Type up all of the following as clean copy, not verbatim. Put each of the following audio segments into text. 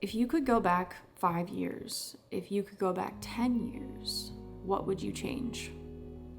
If you could go back 5 years, if you could go back 10 years, what would you change?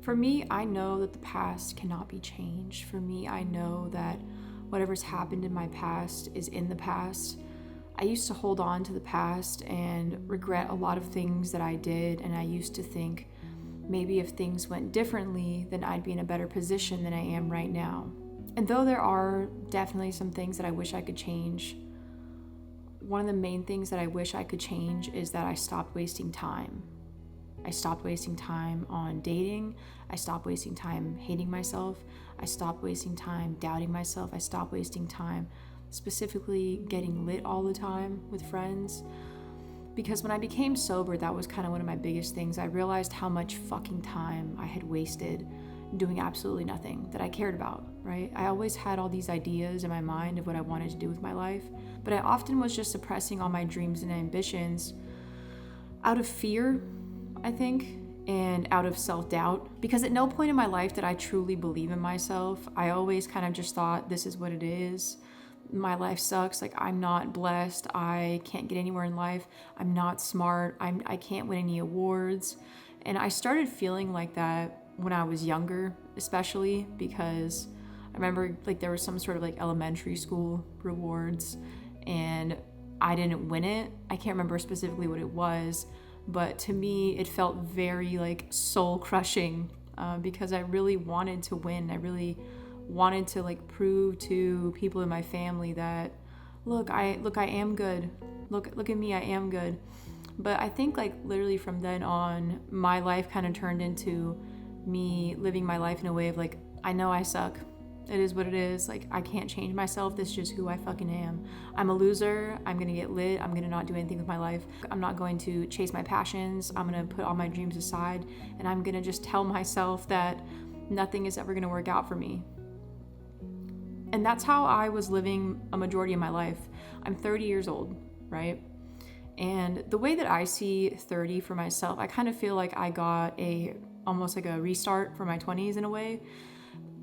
For me, I know that the past cannot be changed. For me, I know that whatever's happened in my past is in the past. I used to hold on to the past and regret a lot of things that I did, and I used to think maybe if things went differently, then I'd be in a better position than I am right now. And though there are definitely some things that I wish I could change, one of the main things that I wish I could change is that I stopped wasting time. I stopped wasting time on dating. I stopped wasting time hating myself. I stopped wasting time doubting myself. I stopped wasting time specifically getting lit all the time with friends. Because when I became sober, that was kind of one of my biggest things. I realized how much fucking time I had wasted doing absolutely nothing that I cared about, right? I always had all these ideas in my mind of what I wanted to do with my life, but I often was just suppressing all my dreams and ambitions out of fear, I think, and out of self-doubt. Because at no point in my life did I truly believe in myself. I always kind of just thought, this is what it is. My life sucks. Like, I'm not blessed. I can't get anywhere in life. I'm not smart. I can't win any awards. And I started feeling like that when I was younger, especially because I remember like there was some sort of like elementary school rewards and I didn't win it. I can't remember specifically what it was, but to me it felt very like soul crushing because I really wanted to win. I really wanted to like prove to people in my family that look I am good. Look at me, I am good. But I think like literally from then on, my life kind of turned into me living my life in a way of like, I know I suck. It is what it is. Like, I can't change myself. This is just who I fucking am. I'm a loser. I'm gonna get lit. I'm gonna not do anything with my life. I'm not going to chase my passions. I'm gonna put all my dreams aside, and I'm gonna just tell myself that nothing is ever gonna work out for me. And that's how I was living a majority of my life. I'm 30 years old, right? And the way that I see 30 for myself, I kind of feel like I got almost like a restart for my 20s in a way.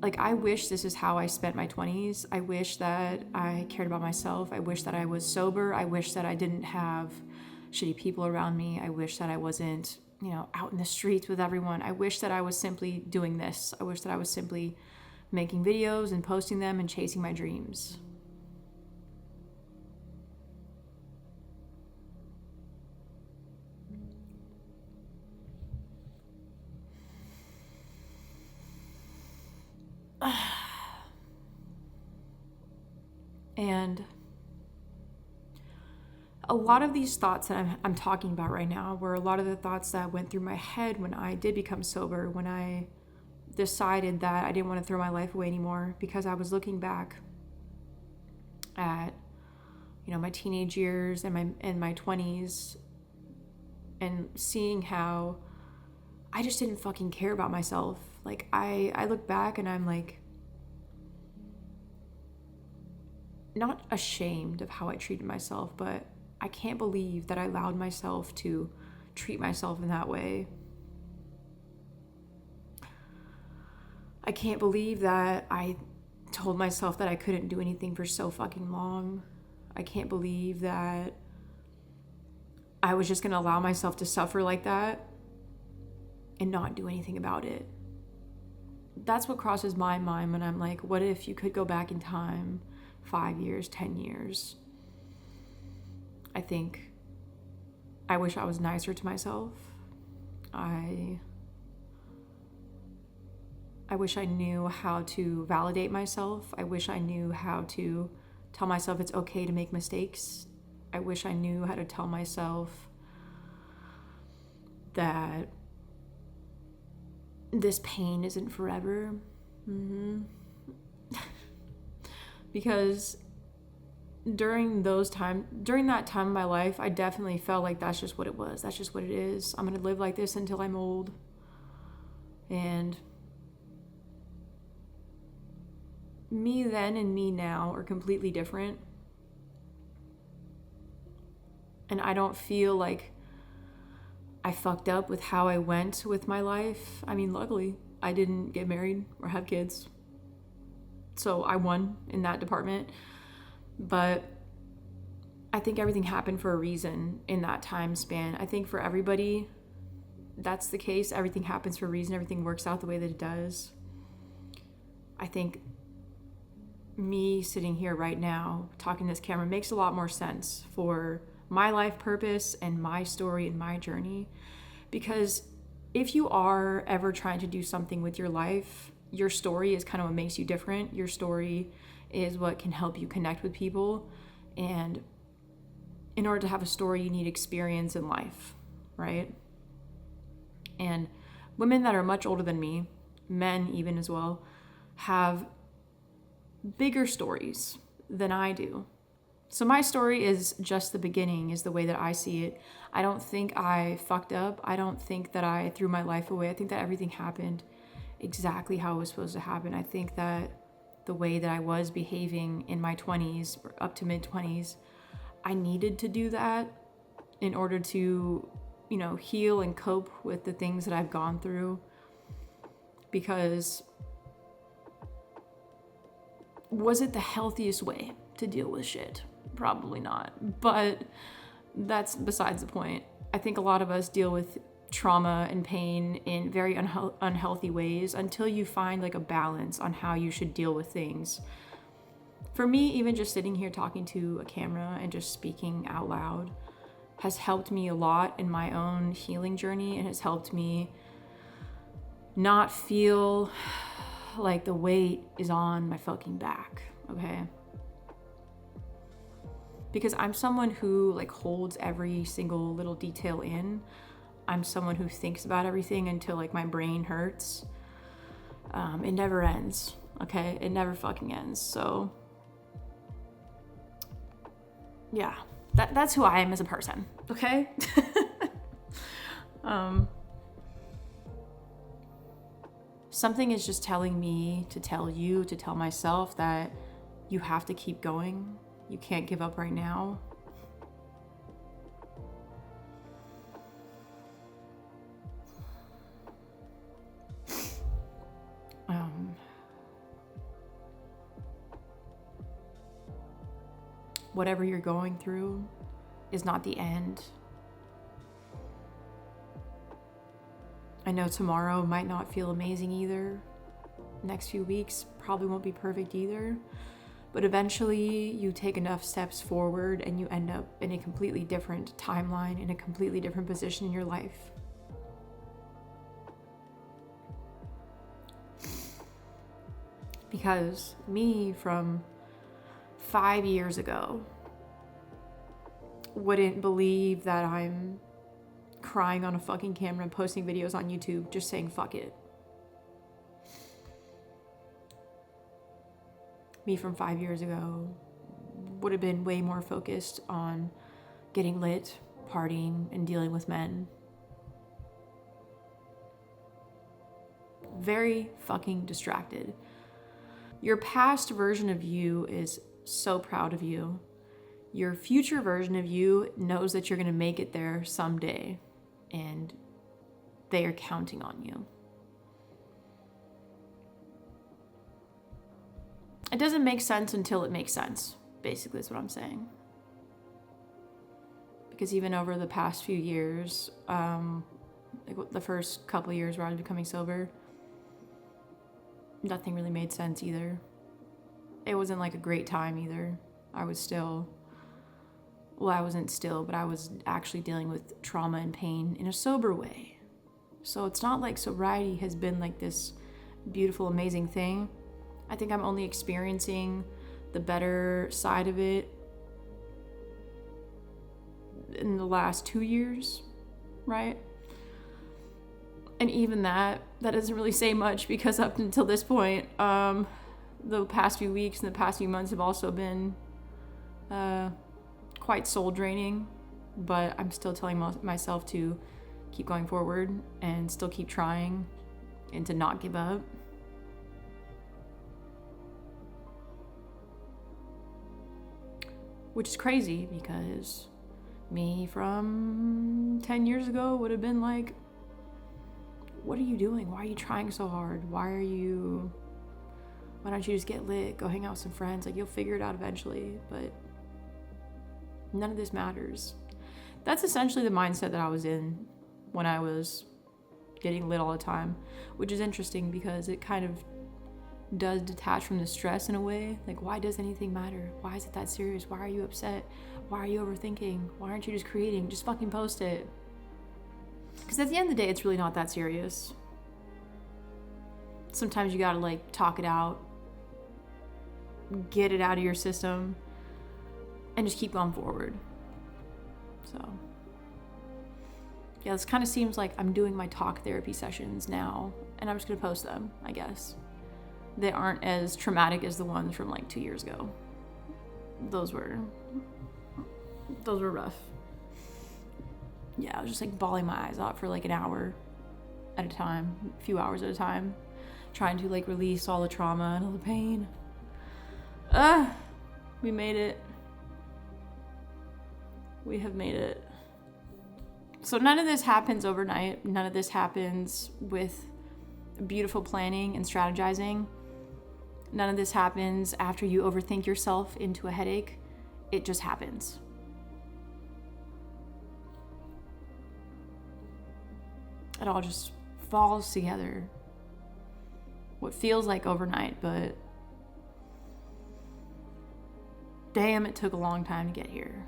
Like, I wish this is how I spent my 20s. I wish that I cared about myself. I wish that I was sober. I wish that I didn't have shitty people around me. I wish that I wasn't, out in the streets with everyone. I wish that I was simply doing this. I wish that I was simply making videos and posting them and chasing my dreams. And a lot of these thoughts that I'm talking about right now were a lot of the thoughts that went through my head when I did become sober, when I decided that I didn't want to throw my life away anymore, because I was looking back at, my teenage years and my 20s and seeing how I just didn't fucking care about myself. Like, I look back and I'm like, not ashamed of how I treated myself, but I can't believe that I allowed myself to treat myself in that way. I can't believe that I told myself that I couldn't do anything for so fucking long. I can't believe that I was just going to allow myself to suffer like that and not do anything about it. That's what crosses my mind when I'm like, what if you could go back in time 5 years, 10 years? I think I wish I was nicer to myself. I wish I knew how to validate myself. I wish I knew how to tell myself it's okay to make mistakes. I wish I knew how to tell myself that this pain isn't forever. Because during that time in my life, I definitely felt like that's just what it was. That's just what it is. I'm going to live like this until I'm old. And me then and me now are completely different. And I don't feel like I fucked up with how I went with my life. I mean, luckily, I didn't get married or have kids. So I won in that department. But I think everything happened for a reason in that time span. I think for everybody, that's the case. Everything happens for a reason. Everything works out the way that it does. I think me sitting here right now talking to this camera makes a lot more sense for my life purpose and my story and my journey. Because if you are ever trying to do something with your life, your story is kind of what makes you different. Your story is what can help you connect with people. And in order to have a story, you need experience in life, right? And women that are much older than me, men even as well, have bigger stories than I do. So my story is just the beginning, is the way that I see it. I don't think I fucked up. I don't think that I threw my life away. I think that everything happened exactly how it was supposed to happen. I think that the way that I was behaving in my 20s, up to mid-20s, I needed to do that in order to, heal and cope with the things that I've gone through. Because was it the healthiest way to deal with shit? Probably not. But that's besides the point. I think a lot of us deal with trauma and pain in very unhealthy ways until you find like a balance on how you should deal with things. For me, even just sitting here talking to a camera and just speaking out loud has helped me a lot in my own healing journey, and has helped me not feel like the weight is on my fucking back, okay? Because I'm someone who like holds every single little detail in. I'm someone who thinks about everything until like my brain hurts. It never ends, okay? It never fucking ends. So yeah, that's who I am as a person, okay? Something is just telling me to tell you, to tell myself that you have to keep going. You can't give up right now. Whatever you're going through is not the end. I know tomorrow might not feel amazing either. Next few weeks probably won't be perfect either. But eventually you take enough steps forward and you end up in a completely different timeline, in a completely different position in your life. Because me from 5 years ago wouldn't believe that I'm crying on a fucking camera and posting videos on YouTube just saying fuck it. Me from 5 years ago would have been way more focused on getting lit, partying, and dealing with men. Very fucking distracted. Your past version of you is so proud of you. Your future version of you knows that you're going to make it there someday, and they are counting on you. It doesn't make sense until it makes sense, basically is what I'm saying. Because even over the past few years, like the first couple of years where I was becoming sober, nothing really made sense either. It wasn't like a great time either. I wasn't still, but I was actually dealing with trauma and pain in a sober way. So it's not like sobriety has been like this beautiful, amazing thing. I think I'm only experiencing the better side of it in the last 2 years, right? And even that doesn't really say much, because up until this point, the past few weeks and the past few months have also been quite soul draining, but I'm still telling myself to keep going forward and still keep trying and to not give up. Which is crazy, because me from 10 years ago would have been like, what are you doing? Why are you trying so hard? Why don't you just get lit, go hang out with some friends? Like, you'll figure it out eventually. But None of this matters. That's essentially the mindset that I was in when I was getting lit all the time, which is interesting because it kind of does detach from the stress in a way. Like, why does anything matter? Why is it that serious? Why are you upset? Why are you overthinking? Why aren't you just creating? Just fucking post it. Because at the end of the day, it's really not that serious. Sometimes you gotta like talk it out, get it out of your system, and just keep going forward. So yeah, this kind of seems like I'm doing my talk therapy sessions now, and I'm just gonna post them, I guess. They aren't as traumatic as the ones from like 2 years ago. Those were rough. Yeah, I was just like bawling my eyes out for like an hour at a time, a few hours at a time, trying to like release all the trauma and all the pain. We made it. We have made it. So none of this happens overnight. None of this happens with beautiful planning and strategizing. None of this happens after you overthink yourself into a headache. It just happens. It all just falls together. What feels like overnight, but damn, it took a long time to get here.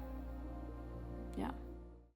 Yeah.